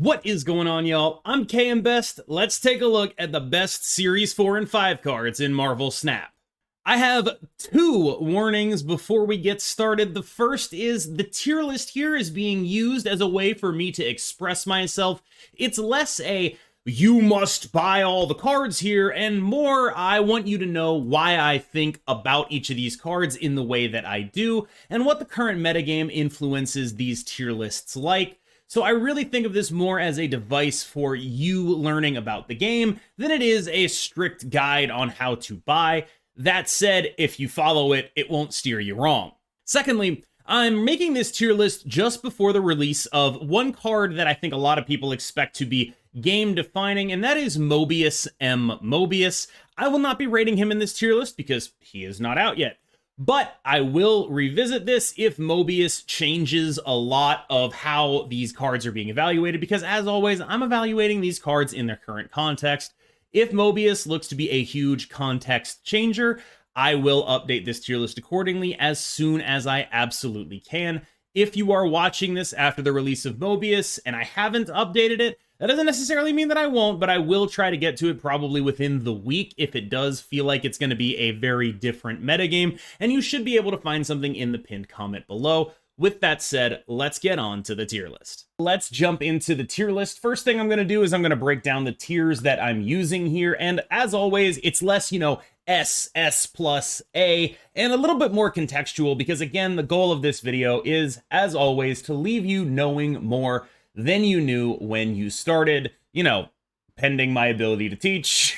What is going on, y'all? I'm KM Best. Let's take a look at the best Series 4 and 5 cards in Marvel Snap. I have two warnings before we get started. The first is the tier list here is being used as a way for me to express myself. It's less a you must buy all the cards here, and more I want you to know why I think about each of these cards in the way that I do, and what the current metagame influences these tier lists like. So I really think of this more as a device for you learning about the game than it is a strict guide on how to buy. That said, if you follow it, it won't steer you wrong. Secondly, I'm making this tier list just before the release of one card that I think a lot of people expect to be game defining, and that is Mobius M. Mobius. I will not be rating him in this tier list because he is not out yet. But I will revisit this if Mobius changes a lot of how these cards are being evaluated, because as always, I'm evaluating these cards in their current context. If Mobius looks to be a huge context changer, I will update this tier list accordingly as soon as I absolutely can. If you are watching this after the release of Mobius and I haven't updated it, that doesn't necessarily mean that I won't, but I will try to get to it probably within the week if it does feel like it's going to be a very different metagame, and you should be able to find something in the pinned comment below. With that said, let's get on to the tier list. Let's jump into the tier list. First thing I'm going to do is I'm going to break down the tiers that I'm using here, and as always, it's less, S, S plus A, and a little bit more contextual because, again, the goal of this video is, as always, to leave you knowing more than you knew when you started, pending my ability to teach.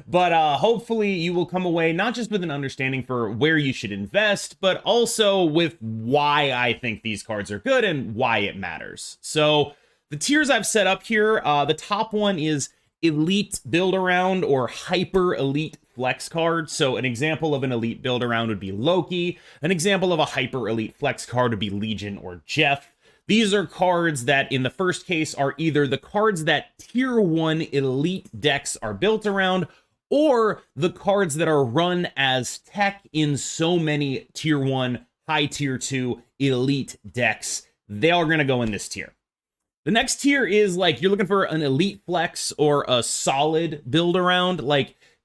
But hopefully you will come away not just with an understanding for where you should invest, but also with why I think these cards are good and why it matters. So the tiers I've set up here, the top one is Elite Build-Around or Hyper Elite Flex card. So an example of an Elite Build-Around would be Loki. An example of a Hyper Elite Flex card would be Legion or Jeff. These are cards that, in the first case, are either the cards that Tier 1 Elite decks are built around, or the cards that are run as tech in so many Tier 1, High Tier 2 Elite decks. They are going to go in this tier. The next tier is, you're looking for an Elite Flex or a solid build-around,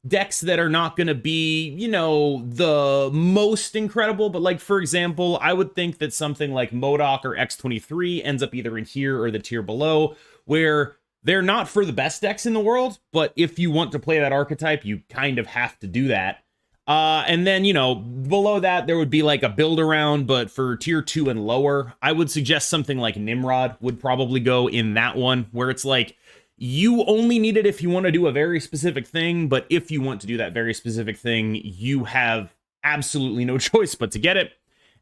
decks that are not going to be, the most incredible, but for example, I would think that something like MODOK or X-23 ends up either in here or the tier below, where they're not for the best decks in the world, but if you want to play that archetype, you kind of have to do that. And then, below that, there would be a build around, but for tier 2 and lower, I would suggest something like Nimrod would probably go in that one, where it's you only need it if you want to do a very specific thing, but if you want to do that very specific thing, you have absolutely no choice but to get it.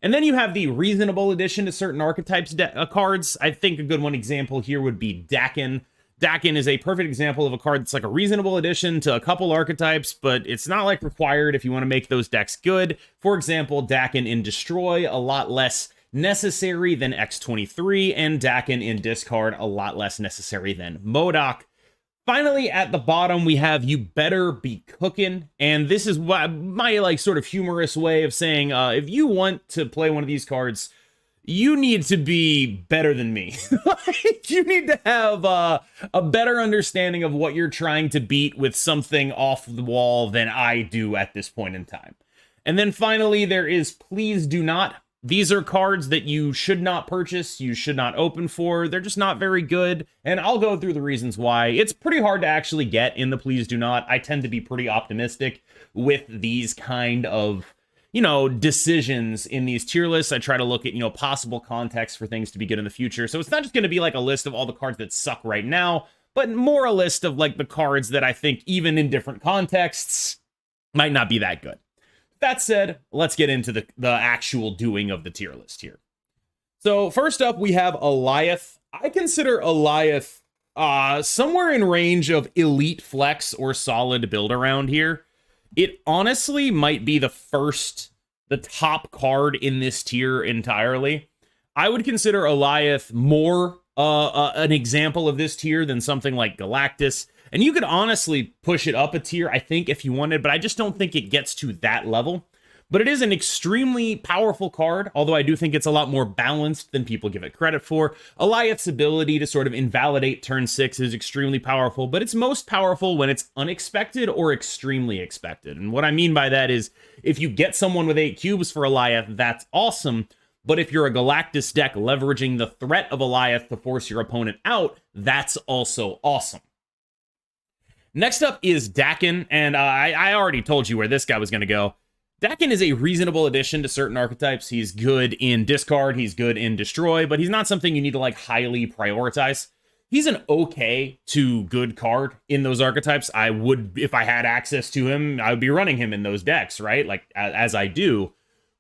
And then you have the reasonable addition to certain archetypes cards. I think a good one example here would be Dakin. Dakin is a perfect example of a card that's a reasonable addition to a couple archetypes, but it's not required if you want to make those decks good. For example, Dakin in Destroy, a lot less necessary than X-23, and Dakin in Discard, a lot less necessary than MODOK. Finally, at the bottom, we have You Better Be Cookin', and this is what my sort of humorous way of saying, if you want to play one of these cards, you need to be better than me. You need to have a better understanding of what you're trying to beat with something off the wall than I do at this point in time. And then finally, there is Please Do Not. These are cards that you should not purchase, you should not open for. They're just not very good, and I'll go through the reasons why. It's pretty hard to actually get in the Please Do Not. I tend to be pretty optimistic with these kind of, decisions in these tier lists. I try to look at, possible context for things to be good in the future. So it's not just going to be a list of all the cards that suck right now, but more a list of the cards that I think even in different contexts might not be that good. That said, let's get into the actual doing of the tier list here. So first up, we have Eliath. I consider Eliath somewhere in range of Elite Flex or solid build around here. It honestly might be the top card in this tier entirely. I would consider Eliath more an example of this tier than something like Galactus. And you could honestly push it up a tier, I think, if you wanted, but I just don't think it gets to that level. but it is an extremely powerful card, although I do think it's a lot more balanced than people give it credit for. Alioth's ability to sort of invalidate turn 6 is extremely powerful, but it's most powerful when it's unexpected or extremely expected. And what I mean by that is, if you get someone with 8 cubes for Alioth, that's awesome, but if you're a Galactus deck leveraging the threat of Alioth to force your opponent out, that's also awesome. Next up is Dakin, and I already told you where this guy was going to go. Dakin is a reasonable addition to certain archetypes. He's good in discard, he's good in destroy, but he's not something you need to like highly prioritize. He's an okay to good card in those archetypes. I would, if I had access to him, I would be running him in those decks, right? Like, as I do.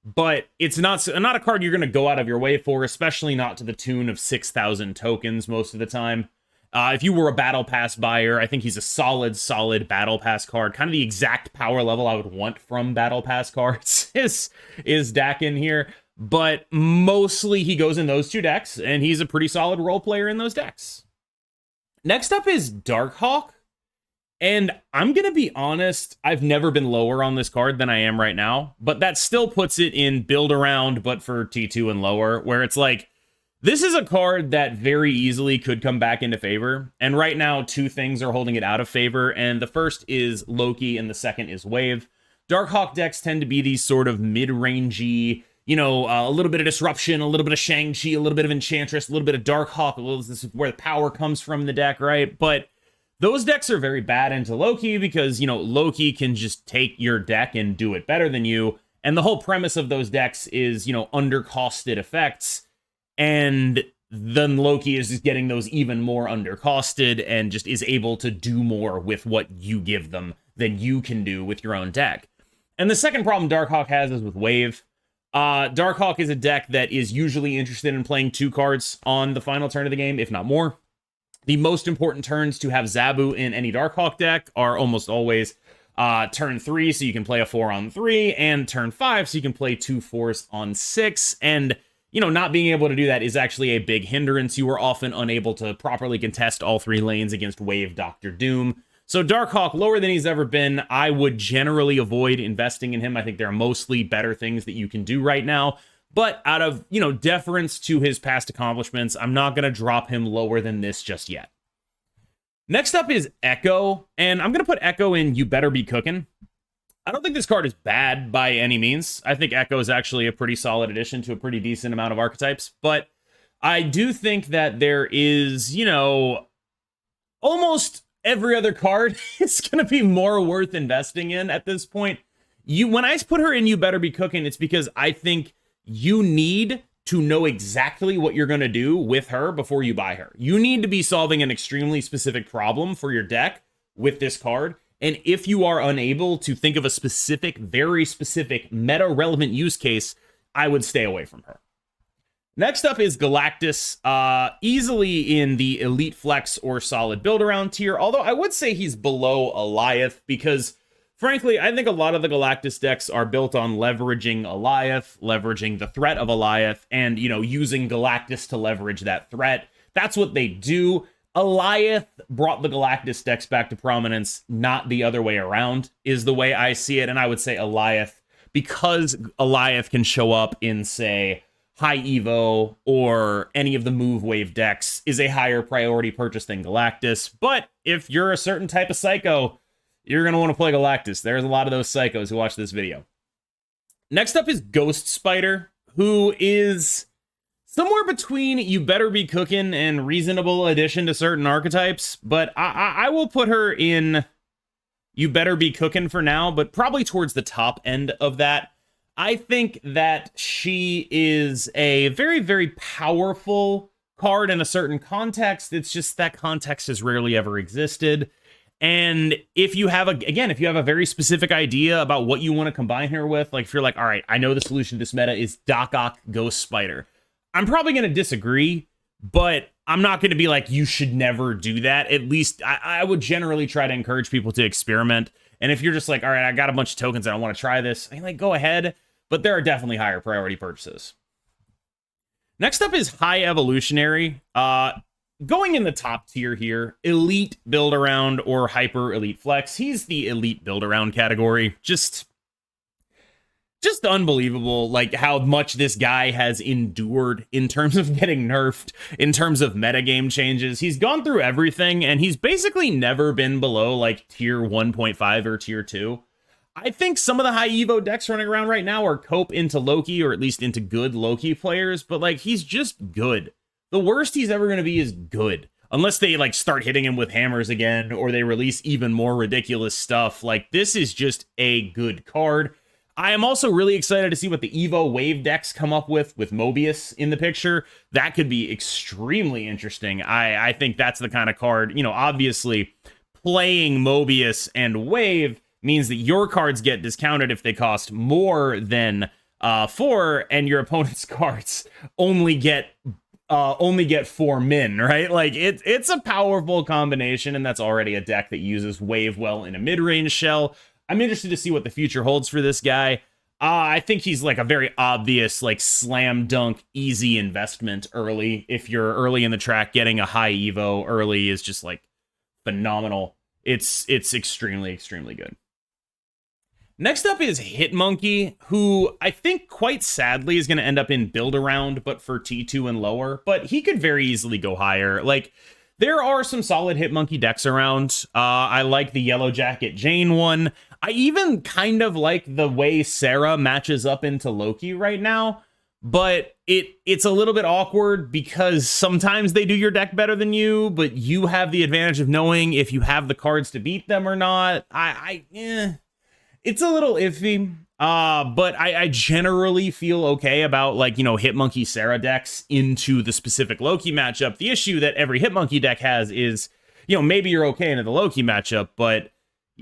But it's not a card you're going to go out of your way for, especially not to the tune of 6,000 tokens most of the time. If you were a Battle Pass buyer, I think he's a solid Battle Pass card. Kind of the exact power level I would want from Battle Pass cards is Dakin here. But mostly he goes in those two decks, and he's a pretty solid role player in those decks. Next up is Darkhawk. And I'm going to be honest, I've never been lower on this card than I am right now. But that still puts it in build around, but for T2 and lower, where it's like, this is a card that very easily could come back into favor, and right now two things are holding it out of favor, and the first is Loki and the second is Wave. Darkhawk decks tend to be these sort of mid-rangey, you know, a little bit of Disruption, a little bit of Shang-Chi, a little bit of Enchantress, a little bit of Darkhawk. This is where the power comes from in the deck, right? But those decks are very bad into Loki because, you know, Loki can just take your deck and do it better than you, and the whole premise of those decks is, you know, undercosted effects. And then Loki is just getting those even more undercosted and just is able to do more with what you give them than you can do with your own deck. And the second problem Darkhawk has is with Wave. Darkhawk is a deck that is usually interested in playing 2 cards on the final turn of the game, if not more. The most important turns to have Zabu in any Darkhawk deck are almost always turn 3, so you can play a 4 on 3, and turn 5, so you can play 2 4s on 6, and you know, not being able to do that is actually a big hindrance. You are often unable to properly contest all 3 lanes against Wave Doctor Doom. So Darkhawk, lower than he's ever been, I would generally avoid investing in him. I think there are mostly better things that you can do right now. But out of, you know, deference to his past accomplishments, I'm not going to drop him lower than this just yet. Next up is Echo, and I'm going to put Echo in You Better Be Cooking. I don't think this card is bad by any means. I think Echo is actually a pretty solid addition to a pretty decent amount of archetypes, but I do think that there is, you know, almost every other card is going to be more worth investing in at this point. When I put her in You Better Be Cooking, it's because I think you need to know exactly what you're going to do with her before you buy her. You need to be solving an extremely specific problem for your deck with this card. And if you are unable to think of a specific, very specific, meta-relevant use case, I would stay away from her. Next up is Galactus, easily in the Elite Flex or Solid Build-Around tier, although I would say he's below Alioth, because, frankly, I think a lot of the Galactus decks are built on leveraging Alioth, leveraging the threat of Alioth, and, you know, using Galactus to leverage that threat. That's what they do. Alioth brought the Galactus decks back to prominence, not the other way around, is the way I see it. And I would say Alioth, because Alioth can show up in, say, High Evo or any of the Move Wave decks, is a higher priority purchase than Galactus. But if you're a certain type of psycho, you're going to want to play Galactus. There's a lot of those psychos who watch this video. Next up is Ghost Spider, who is somewhere between You Better Be Cooking and reasonable addition to certain archetypes, but I will put her in You Better Be Cooking for now, but probably towards the top end of that. I think that she is a very, very powerful card in a certain context. It's just that context has rarely ever existed. And if you have if you have a very specific idea about what you want to combine her with, like if you're like, all right, I know the solution to this meta is Doc Ock Ghost Spider, I'm probably going to disagree, but I'm not going to be like, you should never do that. At least I would generally try to encourage people to experiment. And if you're just like, all right, I got a bunch of tokens and I want to try this, I mean, like, go ahead. But there are definitely higher priority purchases. Next up is High Evolutionary. Going in the top tier here, Elite Build-Around or Hyper Elite Flex. He's the Elite Build-Around category. Just just unbelievable, like how much this guy has endured in terms of getting nerfed, in terms of metagame changes. He's gone through everything, and he's basically never been below like tier 1.5 or tier 2. I think some of the high Evo decks running around right now are cope into Loki, or at least into good Loki players, but like he's just good. The worst he's ever going to be is good. Unless they like start hitting him with hammers again, or they release even more ridiculous stuff. Like, this is just a good card. I am also really excited to see what the Evo Wave decks come up with Mobius in the picture. That could be extremely interesting. I think that's the kind of card, you know, obviously playing Mobius and Wave means that your cards get discounted if they cost more than 4, and your opponent's cards only get 4 min, right? Like, it's a powerful combination, and that's already a deck that uses Wave well in a mid-range shell. I'm interested to see what the future holds for this guy. I think he's like a very obvious, like, slam dunk, easy investment early. If you're early in the track, getting a high Evo early is just like phenomenal. It's extremely, extremely good. Next up is Hitmonkey, who I think quite sadly is going to end up in build around, but for T2 and lower, but he could very easily go higher. Like, there are some solid Hitmonkey decks around. I like the Yellow Jacket Jane one. I even kind of like the way Sarah matches up into Loki right now, but it's a little bit awkward because sometimes they do your deck better than you, but you have the advantage of knowing if you have the cards to beat them or not. It's a little iffy, but I generally feel okay about, like, you know, Hitmonkey Sarah decks into the specific Loki matchup. The issue that every Hitmonkey deck has is, you know, maybe you're okay into the Loki matchup, but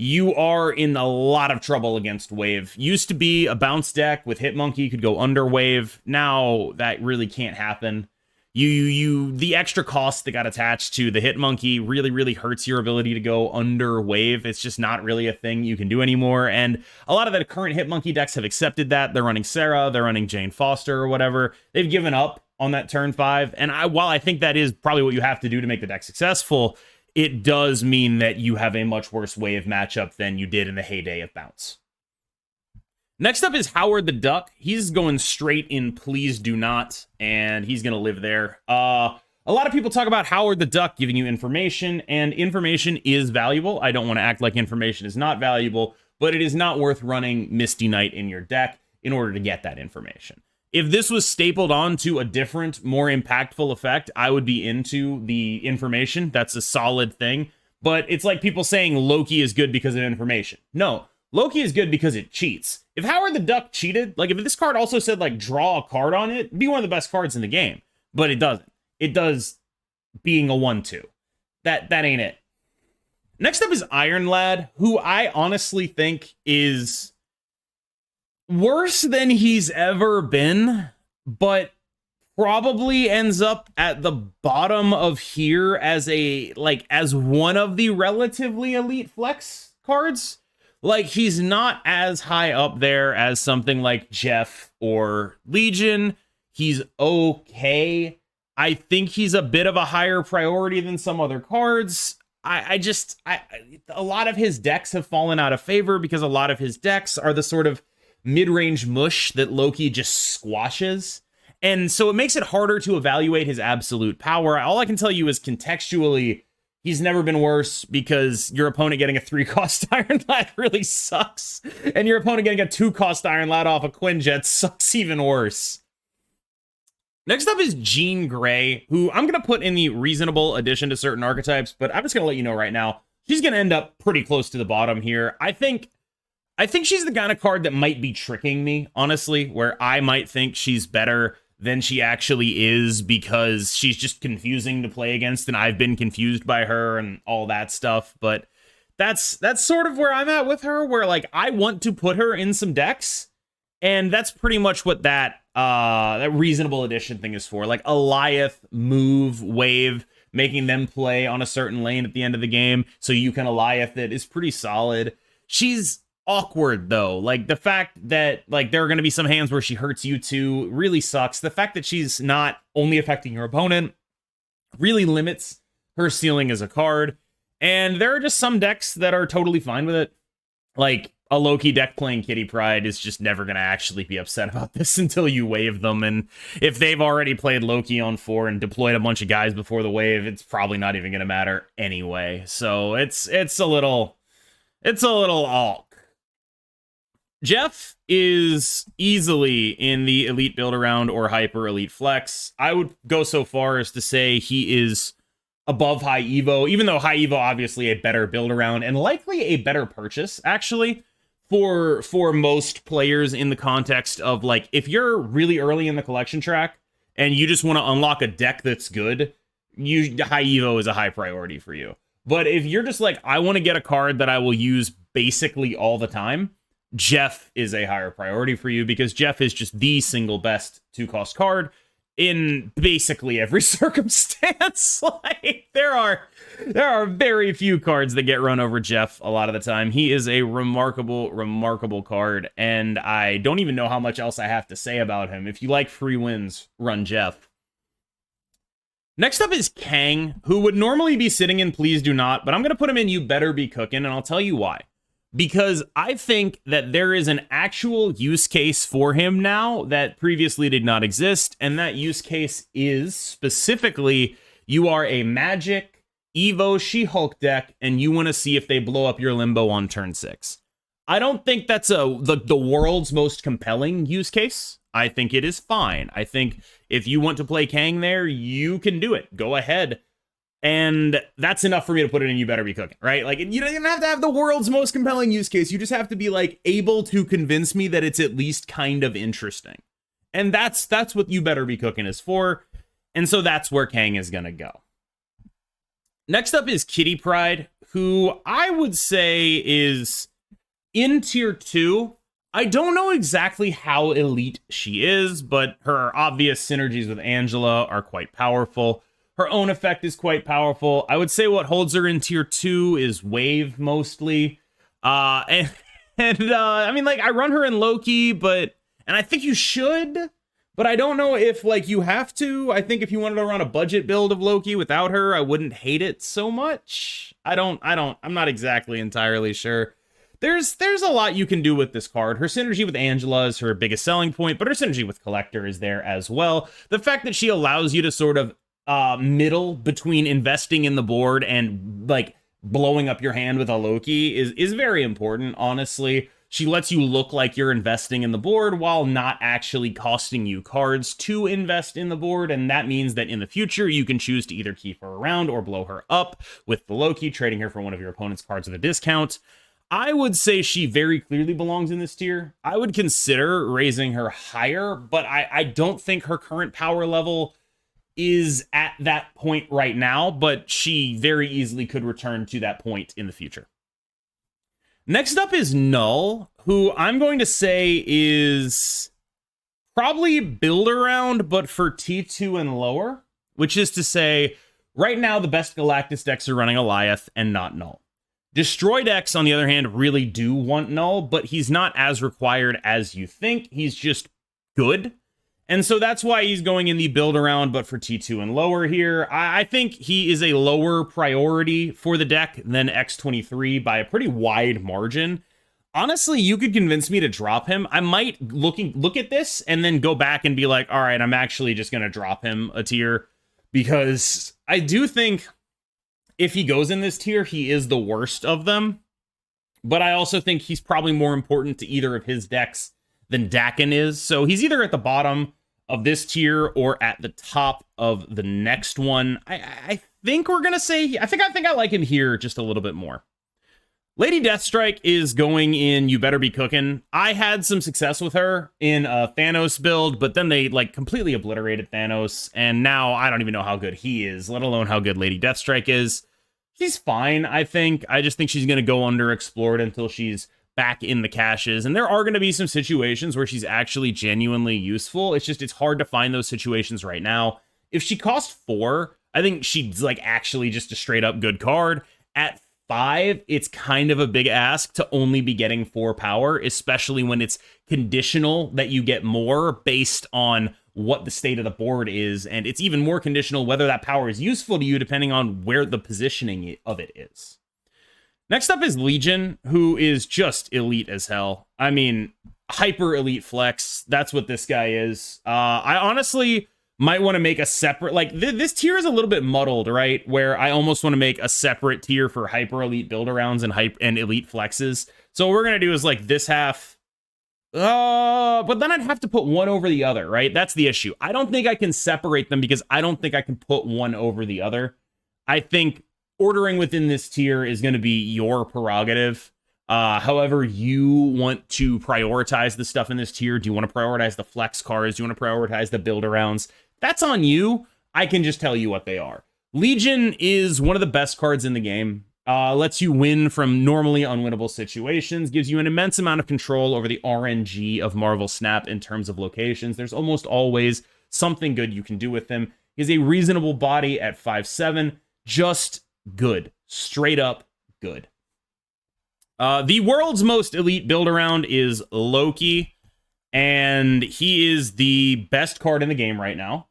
you are in a lot of trouble against Wave. Used to be a bounce deck with Hitmonkey could go under Wave. Now that really can't happen. The extra cost that got attached to the Hitmonkey really, really hurts your ability to go under Wave. It's just not really a thing you can do anymore. And a lot of the current Hitmonkey decks have accepted that. They're running Sarah, they're running Jane Foster or whatever. They've given up on that turn 5. And while I think that is probably what you have to do to make the deck successful, it does mean that you have a much worse Wave matchup than you did in the heyday of bounce. Next up is Howard the Duck. He's going straight in Please Do Not, and he's going to live there. A lot of people talk about Howard the Duck giving you information, and information is valuable. I don't want to act like information is not valuable, but it is not worth running Misty Knight in your deck in order to get that information. If this was stapled onto a different, more impactful effect, I would be into the information. That's a solid thing. But it's like people saying Loki is good because of information. No, Loki is good because it cheats. If Howard the Duck cheated, like if this card also said like draw a card on it, it'd be one of the best cards in the game. But it doesn't. It does being a 1/2. That ain't it. Next up is Iron Lad, who I honestly think is worse than he's ever been, but probably ends up at the bottom of here as one of the relatively elite flex cards. Like, he's not as high up there as something like Jeff or Legion. He's okay. I think he's a bit of a higher priority than some other cards. A lot of his decks have fallen out of favor because a lot of his decks are the sort of mid-range mush that Loki just squashes. And so it makes it harder to evaluate his absolute power. All I can tell you is contextually, he's never been worse because your opponent getting a 3-cost Iron Lad really sucks. And your opponent getting a 2-cost Iron Lad off a Quinjet sucks even worse. Next up is Jean Grey, who I'm going to put in the reasonable addition to certain archetypes, but I'm just going to let you know right now, she's going to end up pretty close to the bottom here. I think she's the kind of card that might be tricking me, honestly, where I might think she's better than she actually is because she's just confusing to play against, and I've been confused by her and all that stuff. But that's sort of where I'm at with her, where like I want to put her in some decks, and that's pretty much what that reasonable addition thing is for. Like Eliath, move, wave, making them play on a certain lane at the end of the game so you can Eliath it is pretty solid. She's awkward though. Like the fact that like there are going to be some hands where she hurts you too really sucks. The fact that she's not only affecting your opponent really limits her ceiling as a card. And there are just some decks that are totally fine with it. Like a Loki deck playing Kitty Pryde is just never going to actually be upset about this until you wave them. And if they've already played Loki on 4 and deployed a bunch of guys before the wave, it's probably not even going to matter anyway. So it's a little awk. Jeff is easily in the elite build around or hyper elite flex. I would go so far as to say he is above high Evo, even though high Evo obviously a better build around and likely a better purchase actually for most players in the context of like, if you're really early in the collection track and you just want to unlock a deck that's good, high Evo is a high priority for you. But if you're just like, I want to get a card that I will use basically all the time, Jeff is a higher priority for you because Jeff is just the single best 2-cost card in basically every circumstance. Like there are very few cards that get run over Jeff a lot of the time. He is a remarkable card, and I don't even know how much else I have to say about him. If you like free wins, run Jeff. Next up is Kang, who would normally be sitting in Please Do Not, but I'm going to put him in You Better Be Cooking, and I'll tell you why. Because I think that there is an actual use case for him now that previously did not exist, and that use case is specifically you are a Magic Evo She-Hulk deck, and you want to see if they blow up your Limbo on turn 6. I don't think that's the world's most compelling use case. I think it is fine. I think if you want to play Kang there, you can do it. Go ahead. And that's enough for me to put it in You Better Be Cooking, right? Like, you don't even have to have the world's most compelling use case. You just have to be, like, able to convince me that it's at least kind of interesting. And that's what You Better Be Cooking is for. And so that's where Kang is going to go. Next up is Kitty Pryde, who I would say is in tier 2. I don't know exactly how elite she is, but her obvious synergies with Angela are quite powerful. Her own effect is quite powerful. I would say what holds her in tier 2 is wave mostly. I mean, like, I run her in Loki, and I think you should, but I don't know if, like, you have to. I think if you wanted to run a budget build of Loki without her, I wouldn't hate it so much. I'm not exactly entirely sure. There's a lot you can do with this card. Her synergy with Angela is her biggest selling point, but her synergy with Collector is there as well. The fact that she allows you to sort of middle between investing in the board and like blowing up your hand with a Loki is very important, honestly. She lets you look like you're investing in the board while not actually costing you cards to invest in the board, and that means that in the future you can choose to either keep her around or blow her up with the Loki, trading her for one of your opponent's cards at a discount. I would say she very clearly belongs in this tier. I would consider raising her higher, but I don't think her current power level is at that point right now, but she very easily could return to that point in the future. Next up is Null, who I'm going to say is probably build around, but for T2 and lower, which is to say, right now the best Galactus decks are running Alioth and not Null. Destroy decks, on the other hand, really do want Null, but he's not as required as you think. He's just good. And so that's why he's going in the build around, but for T2 and lower here. I think he is a lower priority for the deck than X23 by a pretty wide margin. Honestly, you could convince me to drop him. I might look at this and then go back and be like, all right, I'm actually just going to drop him a tier, because I do think if he goes in this tier, he is the worst of them. But I also think he's probably more important to either of his decks than Dakin is. So he's either at the bottom of this tier or at the top of the next one. I think we're gonna say I think I like him here just a little bit more. Lady Deathstrike is going in You Better Be Cooking. I had some success with her in a Thanos build, but then they like completely obliterated Thanos, and now I don't even know how good he is, let alone how good Lady Deathstrike is. She's fine, I think. I just think she's gonna go underexplored until she's back in the caches, and there are going to be some situations where she's actually genuinely useful. It's hard to find those situations right now. If she costs 4, I think she's like actually just a straight up good card. At 5, it's kind of a big ask to only be getting 4 power, especially when it's conditional that you get more based on what the state of the board is, and it's even more conditional whether that power is useful to you depending on where the positioning of it is. Next up is Legion, who is just elite as hell. I mean, hyper elite flex. That's what this guy is. I honestly might want to make a separate, like, this tier is a little bit muddled, right? Where I almost want to make a separate tier for hyper elite build-arounds and elite flexes. So what we're going to do is, like, this half. But then I'd have to put one over the other, right? That's the issue. I don't think I can separate them because I don't think I can put one over the other. I think ordering within this tier is going to be your prerogative. However you want to prioritize the stuff in this tier. Do you want to prioritize the flex cards? Do you want to prioritize the build-arounds? That's on you. I can just tell you what they are. Legion is one of the best cards in the game. Lets you win from normally unwinnable situations, gives you an immense amount of control over the RNG of Marvel Snap in terms of locations. There's almost always something good you can do with him. He's a reasonable body at 5'7", just good. Straight up good. The world's most elite build-around is Loki, and he is the best card in the game right now.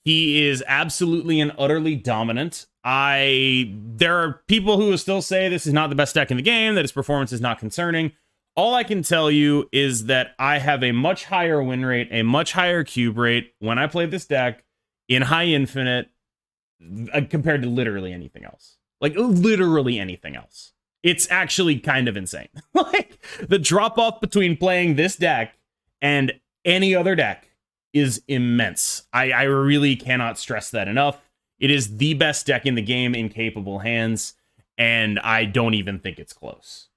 He is absolutely and utterly dominant. There are people who will still say this is not the best deck in the game, that his performance is not concerning. All I can tell you is that I have a much higher win rate, a much higher cube rate when I play this deck in high infinite compared to literally anything else. Like, literally anything else. It's actually kind of insane. Like, the drop-off between playing this deck and any other deck is immense. I really cannot stress that enough. It is the best deck in the game in capable hands, and I don't even think it's close.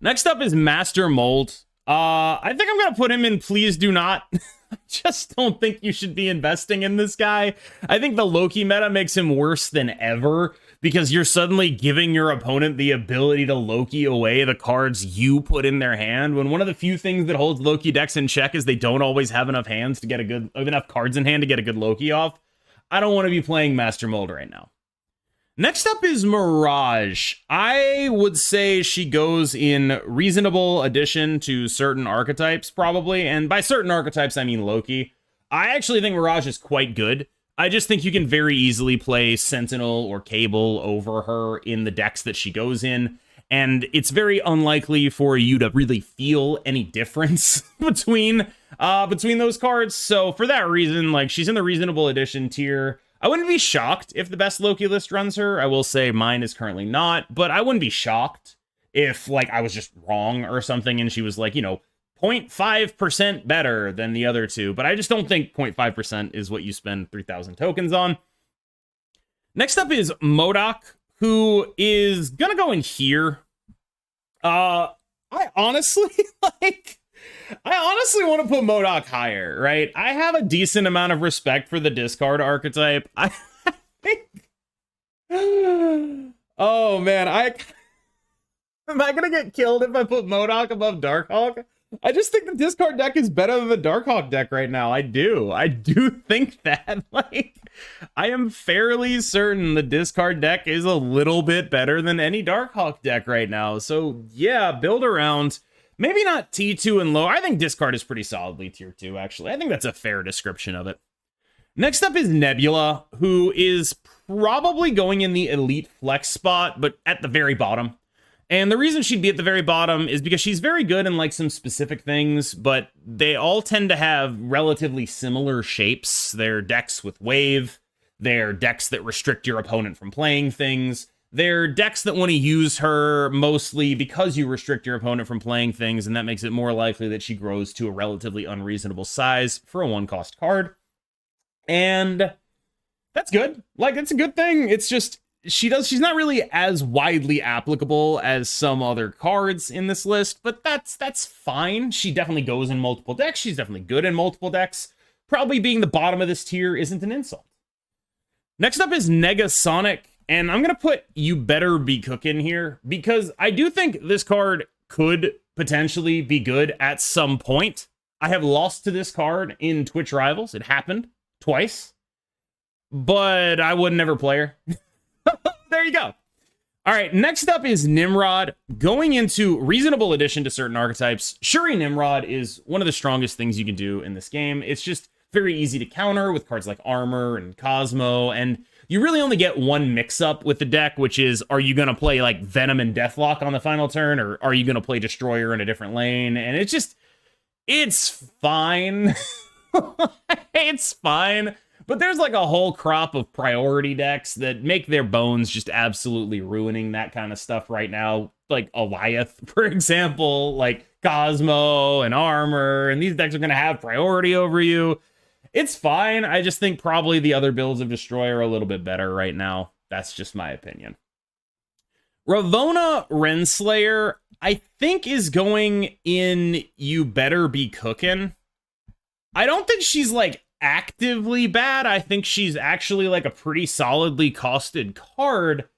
Next up is Master Mold. I think I'm going to put him in Please Do Not. I just don't think you should be investing in this guy. I think the Loki meta makes him worse than ever because you're suddenly giving your opponent the ability to Loki away the cards you put in their hand, when one of the few things that holds Loki decks in check is they don't always have enough hands to get enough cards in hand to get a good Loki off. I don't want to be playing Master Mold right now. Next up is Mirage. I would say she goes in reasonable addition to certain archetypes, probably. And by certain archetypes, I mean Loki. I actually think Mirage is quite good. I just think you can very easily play Sentinel or Cable over her in the decks that she goes in. And it's very unlikely for you to really feel any difference between those cards. So for that reason, like, she's in the reasonable addition tier. I wouldn't be shocked if the best Loki list runs her. I will say mine is currently not, but I wouldn't be shocked if, like, I was just wrong or something and she was, like, 0.5% better than the other two. But I just don't think 0.5% is what you spend 3,000 tokens on. Next up is MODOK, who is gonna go in here. I honestly want to put MODOK higher, right? I have a decent amount of respect for the discard archetype. I think... Oh, man. Am I going to get killed if I put MODOK above Darkhawk? I just think the discard deck is better than the Darkhawk deck right now. I do think that. Like, I am fairly certain the discard deck is a little bit better than any Darkhawk deck right now. So, yeah, build around... Maybe not T2 and low. I think discard is pretty solidly tier 2, actually. I think that's a fair description of it. Next up is Nebula, who is probably going in the elite flex spot, but at the very bottom. And the reason she'd be at the very bottom is because she's very good in, like, some specific things, but they all tend to have relatively similar shapes. They're decks with wave. They're decks that restrict your opponent from playing things. They're decks that want to use her mostly because you restrict your opponent from playing things, and that makes it more likely that she grows to a relatively unreasonable size for a 1-cost card. And that's good. Like, it's a good thing. It's just, she's not really as widely applicable as some other cards in this list, but that's fine. She definitely goes in multiple decks. She's definitely good in multiple decks. Probably being the bottom of this tier isn't an insult. Next up is Negasonic. And I'm going to put You Better Be Cookin' here because I do think this card could potentially be good at some point. I have lost to this card in Twitch Rivals. It happened twice, but I would never play her. There you go. All right, next up is Nimrod. Going into reasonable addition to certain archetypes, Shuri Nimrod is one of the strongest things you can do in this game. It's just very easy to counter with cards like Armor and Cosmo, and you really only get one mix-up with the deck, which is, are you going to play like Venom and Deathlock on the final turn, or are you going to play Destroyer in a different lane? And it's fine. It's fine. But there's like a whole crop of priority decks that make their bones just absolutely ruining that kind of stuff right now. Like Alioth, for example, like Cosmo and Armor, and these decks are going to have priority over you. It's fine. I just think probably the other builds of Destroyer are a little bit better right now. That's just my opinion. Ravonna Renslayer, I think, is going in You Better Be Cookin'. I don't think she's like actively bad. I think she's actually like a pretty solidly costed card.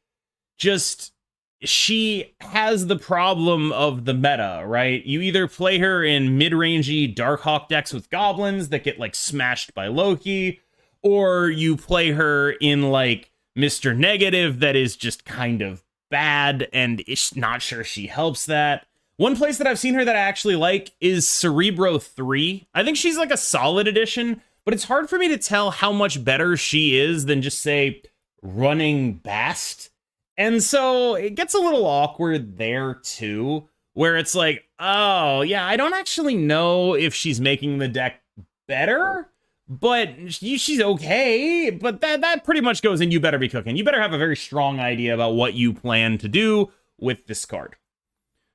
Just she has the problem of the meta, right? You either play her in mid-rangey Darkhawk decks with goblins that get like smashed by Loki, or you play her in like Mr. Negative that is just kind of bad, and it's not sure she helps that. One place that I've seen her that I actually like is Cerebro 3. I think she's like a solid addition, but it's hard for me to tell how much better she is than just, say, running Bast. And so it gets a little awkward there, too, where it's like, oh, yeah, I don't actually know if she's making the deck better, but she's okay. But that pretty much goes in You Better Be Cooking. You better have a very strong idea about what you plan to do with this card.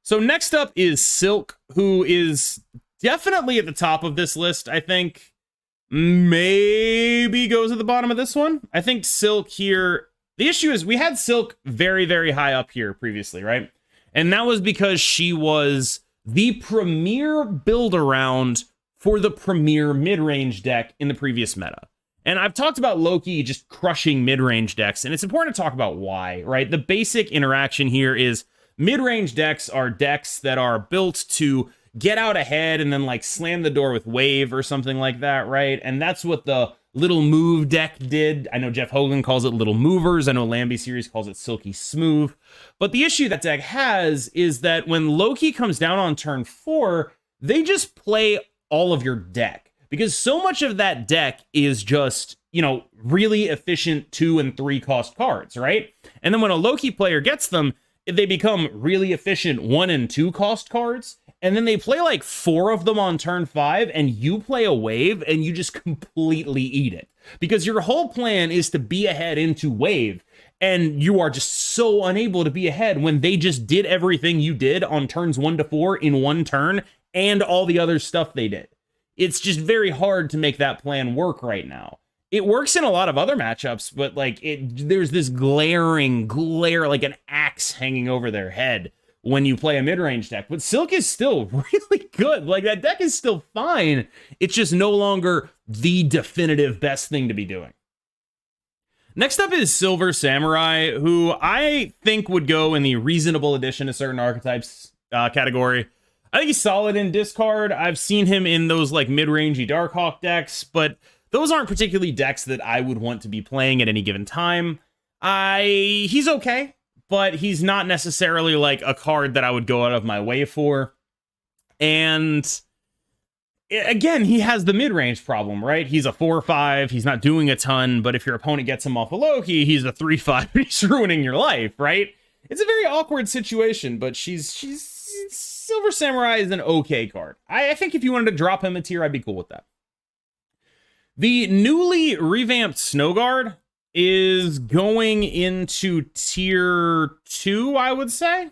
So next up is Silk, who is definitely at the top of this list, I think. Maybe goes at the bottom of this one. I think Silk here, the issue is we had Silk very, very high up here previously, right? And that was because she was the premier build-around for the premier mid-range deck in the previous meta. And I've talked about Loki just crushing mid-range decks, and it's important to talk about why, right? The basic interaction here is mid-range decks are decks that are built to get out ahead and then like slam the door with Wave or something like that, right? And that's what the Little Move deck did. I know Jeff Hogan calls it Little Movers. I know Lambie Series calls it Silky Smooth. But the issue that deck has is that when Loki comes down on turn 4, they just play all of your deck. Because so much of that deck is just, you know, really efficient 2 and 3 cost cards, right? And then when a Loki player gets them, they become really efficient 1 and 2 cost cards. And then they play like 4 of them on turn 5, and you play a Wave, and you just completely eat it. Because your whole plan is to be ahead into Wave, and you are just so unable to be ahead when they just did everything you did on turns 1 to 4 in one turn, and all the other stuff they did. It's just very hard to make that plan work right now. It works in a lot of other matchups, but like there's this glaring glare, like an axe hanging over their head when you play a mid-range deck. But Silk is still really good. Like, that deck is still fine. It's just no longer the definitive best thing to be doing. Next up is Silver Samurai, who I think would go in the reasonable addition to certain archetypes category. I think he's solid in discard. I've seen him in those like mid-rangey Darkhawk decks, but those aren't particularly decks that I would want to be playing at any given time. He's okay, but he's not necessarily like a card that I would go out of my way for. And again, he has the mid-range problem, right? He's a 4/5, he's not doing a ton, but if your opponent gets him off a Loki, he's a 3/5, he's ruining your life, right? It's a very awkward situation, but Silver Samurai is an okay card. I think if you wanted to drop him a tier, I'd be cool with that. The newly revamped Snowguard is going into tier 2, I would say.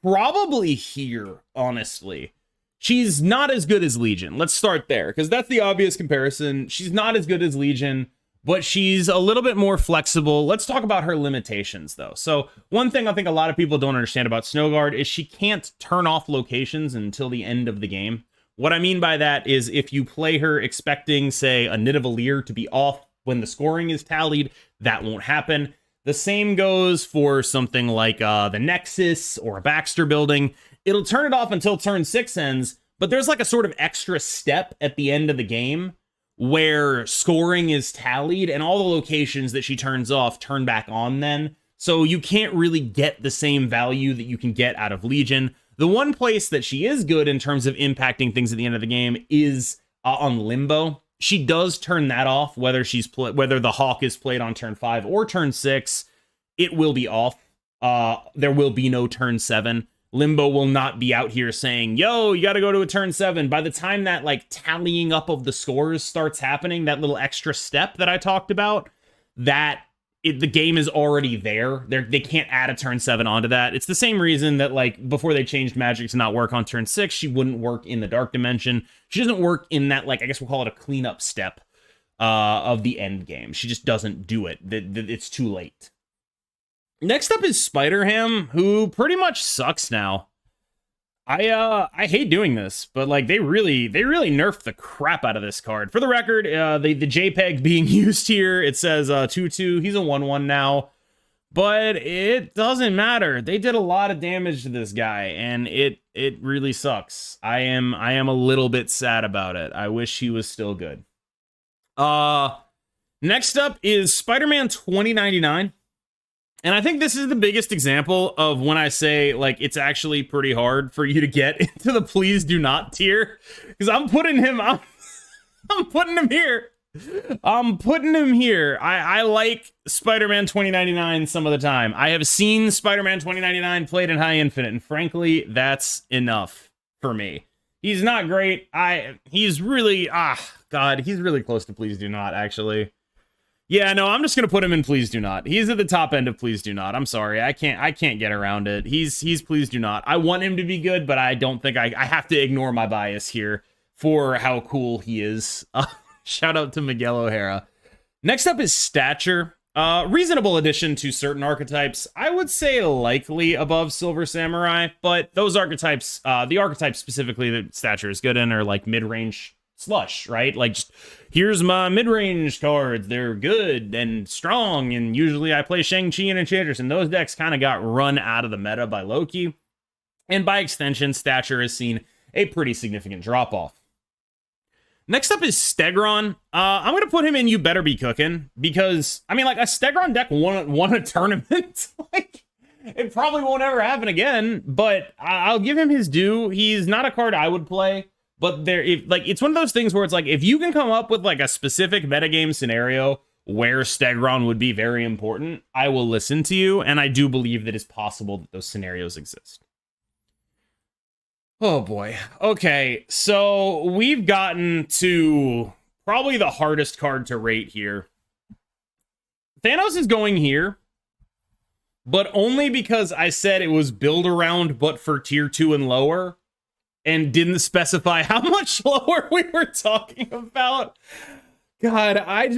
Probably here, honestly. She's not as good as Legion. Let's start there, because that's the obvious comparison. She's not as good as Legion, but she's a little bit more flexible. Let's talk about her limitations, though. So one thing I think a lot of people don't understand about Snowguard is she can't turn off locations until the end of the game. What I mean by that is if you play her expecting, say, a Nidavellir to be off when the scoring is tallied, that won't happen. The same goes for something like the Nexus or a Baxter building. It'll turn it off until turn 6 ends, but there's like a sort of extra step at the end of the game where scoring is tallied and all the locations that she turns off turn back on then. So you can't really get the same value that you can get out of Legion. The one place that she is good in terms of impacting things at the end of the game is on Limbo. she does turn that off, whether whether the Hawk is played on turn 5 or turn 6, it will be off. There will be no turn 7. Limbo will not be out here saying, yo, you got to go to a turn 7. By the time that like tallying up of the scores starts happening, that little extra step that I talked about, the game is already there. They can't add a turn 7 onto that. It's the same reason that like before they changed Magic to not work on turn 6, she wouldn't work in the Dark Dimension. She doesn't work in that, like, I guess we'll call it a cleanup step of the end game. She just doesn't do it. It's too late. Next up is Spider-Ham, who pretty much sucks now. I hate doing this, but like they really nerfed the crap out of this card. For the record, the JPEG being used here, it says 2/2. He's a 1/1 now, but it doesn't matter. They did a lot of damage to this guy, and it really sucks. I am a little bit sad about it. I wish he was still good. Next up is Spider-Man 2099. And I think this is the biggest example of when I say, like, it's actually pretty hard for you to get into the please do not tier. Because I'm putting him here. I'm putting him here. I like Spider-Man 2099 some of the time. I have seen Spider-Man 2099 played in High Infinite, and frankly, that's enough for me. He's not great. He's really, God, he's really close to please do not, actually. Yeah, no, I'm just gonna put him in please do not. He's at the top end of please do not. I'm sorry, I can't get around it. He's please do not. I want him to be good, but I don't think I have to ignore my bias here for how cool he is. Shout out to Miguel O'Hara. Next up is Stature. Reasonable addition to certain archetypes. I would say likely above Silver Samurai, but those archetypes, the archetypes specifically that Stature is good in are like mid-range slush, right? Like, just, here's my mid-range cards. They're good and strong, and usually I play Shang-Chi and Enchantress, and those decks kind of got run out of the meta by Loki. And by extension, Stature has seen a pretty significant drop-off. Next up is Stegron. I'm going to put him in You Better Be Cooking, because, I mean, like, a Stegron deck won a tournament. Like, it probably won't ever happen again, but I'll give him his due. He's not a card I would play. But it's one of those things where it's like, if you can come up with like a specific metagame scenario where Stegron would be very important, I will listen to you, and I do believe that it's possible that those scenarios exist. Oh boy. Okay, so we've gotten to probably the hardest card to rate here. Thanos is going here, but only because I said it was build around but for tier 2 and lower, and didn't specify how much lower we were talking about. God, I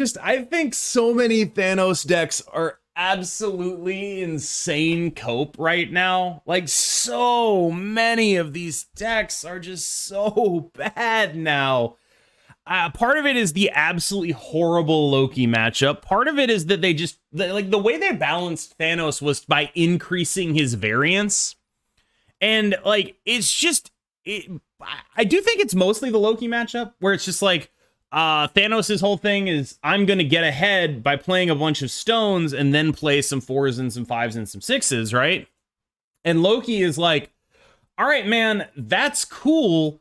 think so many Thanos decks are absolutely insane cope right now. Like, so many of these decks are just so bad now. Part of it is the absolutely horrible Loki matchup. Part of it is that the way they balanced Thanos was by increasing his variance. And, like, it's just... I do think it's mostly the Loki matchup, where it's just like Thanos' whole thing is, I'm going to get ahead by playing a bunch of stones and then play some 4s and some 5s and some 6s, right? And Loki is like, all right, man, that's cool.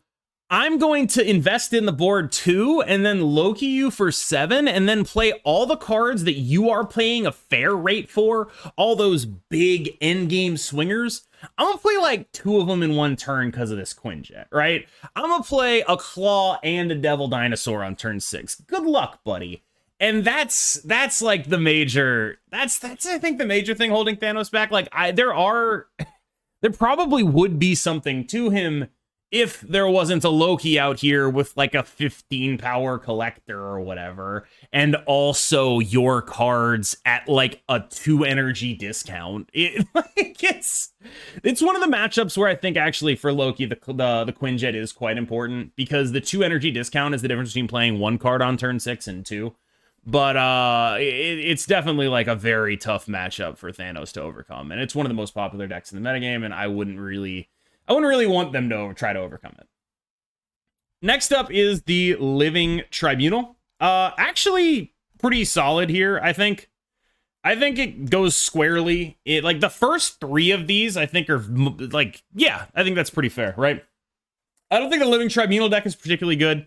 I'm going to invest in the board too, and then Loki you for 7, and then play all the cards that you are paying a fair rate for, all those big endgame swingers. I'm gonna play like 2 of them in one turn because of this Quinjet, right? I'm gonna play a Claw and a Devil Dinosaur on turn 6. Good luck, buddy. And that's like the major, that's I think the major thing holding Thanos back. Like, there probably would be something to him if there wasn't a Loki out here with like a 15 power collector or whatever, and also your cards at like a 2 energy discount. It's one of the matchups where I think actually for Loki, the Quinjet is quite important, because the 2 energy discount is the difference between playing 1 card on turn 6 and 2. But it's definitely like a very tough matchup for Thanos to overcome. And it's one of the most popular decks in the metagame, and I wouldn't really want them to try to overcome it. Next up is the Living Tribunal. Actually pretty solid here, I think. I think it goes squarely. Like, the first 3 of these, I think, are like, yeah, I think that's pretty fair, right? I don't think the Living Tribunal deck is particularly good.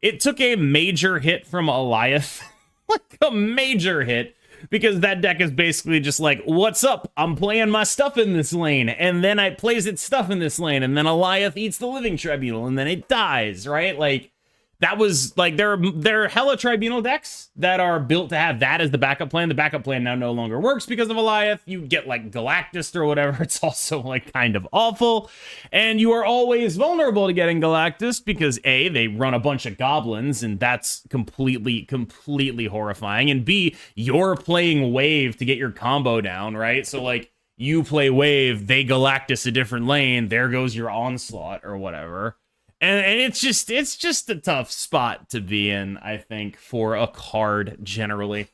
it took a major hit from Eliath. Like a major hit. Because that deck is basically just like, what's up? I'm playing my stuff in this lane. And then it plays its stuff in this lane. And then Eliath eats the Living Tribunal. And then it dies, right? Like, that was, like, there are hella Tribunal decks that are built to have that as the backup plan. The backup plan now no longer works because of Eliath. You get, like, Galactus or whatever. It's also, like, kind of awful. And you are always vulnerable to getting Galactus because, A, they run a bunch of goblins, and that's completely horrifying. And B, you're playing Wave to get your combo down, right? So, like, you play Wave, they Galactus a different lane, there goes your Onslaught or whatever. And it's just a tough spot to be in, I think, for a card generally.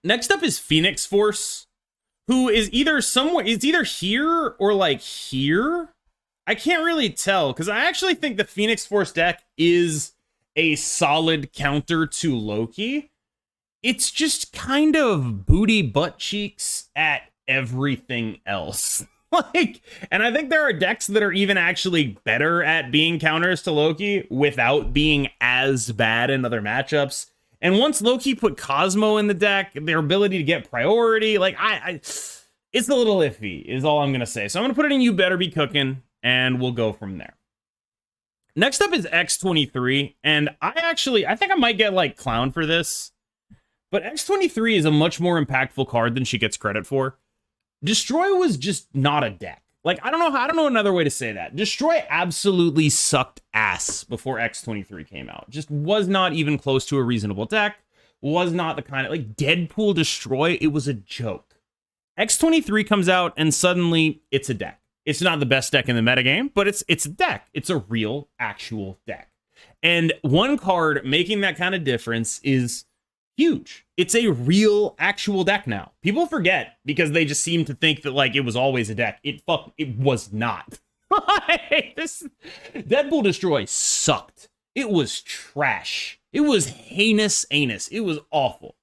Next up is Phoenix Force, who is either here or like here. I can't really tell, because I actually think the Phoenix Force deck is a solid counter to Loki. It's just kind of booty butt cheeks at everything else. Like, and I think there are decks that are even actually better at being counters to Loki without being as bad in other matchups. And once Loki put Cosmo in the deck, their ability to get priority, like, it's a little iffy, is all I'm going to say. So I'm going to put it in You Better Be Cooking, and we'll go from there. Next up is X23, and I think I might get, like, clown for this, but X23 is a much more impactful card than she gets credit for. Destroy was just not a deck. Like, I don't know another way to say that. Destroy absolutely sucked ass before X23 came out. Just was not even close to a reasonable deck. Was not the kind of, like, Deadpool Destroy, it was a joke. X23 comes out, and suddenly, it's a deck. It's not the best deck in the metagame, but it's a deck. It's a real, actual deck. And one card making that kind of difference is huge. It's a real, actual deck now. People forget because they just seem to think that, like, it was always a deck. It was not. This Deadpool Destroy sucked. It was trash. It was heinous anus. It was awful.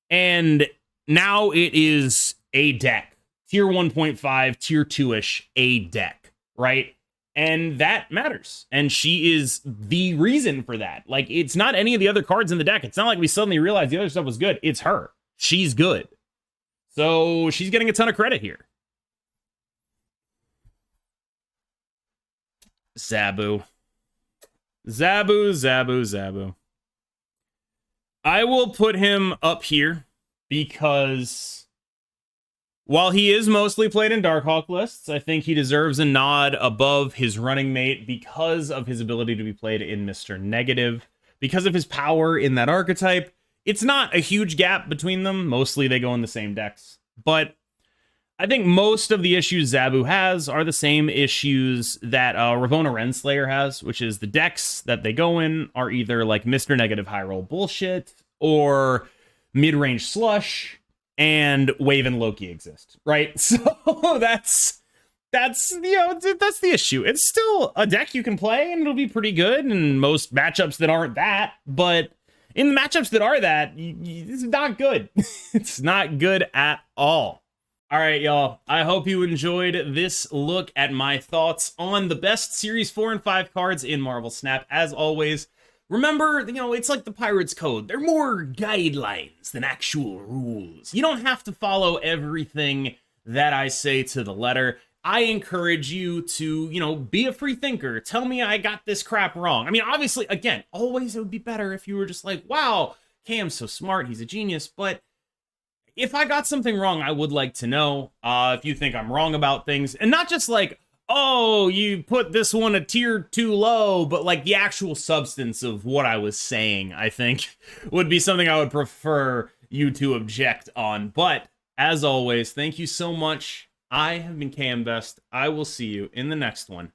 And now it is a deck. Tier 1.5, tier 2-ish, a deck, right? And that matters. And she is the reason for that. Like, it's not any of the other cards in the deck. It's not like we suddenly realized the other stuff was good. It's her. She's good. So she's getting a ton of credit here. Zabu. Zabu. I will put him up here because while he is mostly played in Darkhawk lists, I think he deserves a nod above his running mate because of his ability to be played in Mr. Negative, because of his power in that archetype. It's not a huge gap between them. Mostly they go in the same decks. But I think most of the issues Zabu has are the same issues that Ravonna Renslayer has, which is the decks that they go in are either like Mr. Negative high roll bullshit or mid-range slush, and Wave and Loki exist, right? So that's the issue. It's still a deck you can play, and it'll be pretty good in most matchups that aren't that. But in the matchups that are that, it's not good. It's not good at all. All right, y'all. I hope you enjoyed this look at my thoughts on the best Series 4 and 5 cards in Marvel Snap. As always, remember, it's like the Pirates Code. They're more guidelines than actual rules. You don't have to follow everything that I say to the letter. I encourage you to, be a free thinker. Tell me I got this crap wrong. I mean, obviously, again, always it would be better if you were just like, wow, Cam's so smart, he's a genius. But if I got something wrong, I would like to know if you think I'm wrong about things. And not just like, oh, you put this one a tier too low, but like the actual substance of what I was saying, I think, would be something I would prefer you to object on. But as always, thank you so much. I have been KM Best. I will see you in the next one.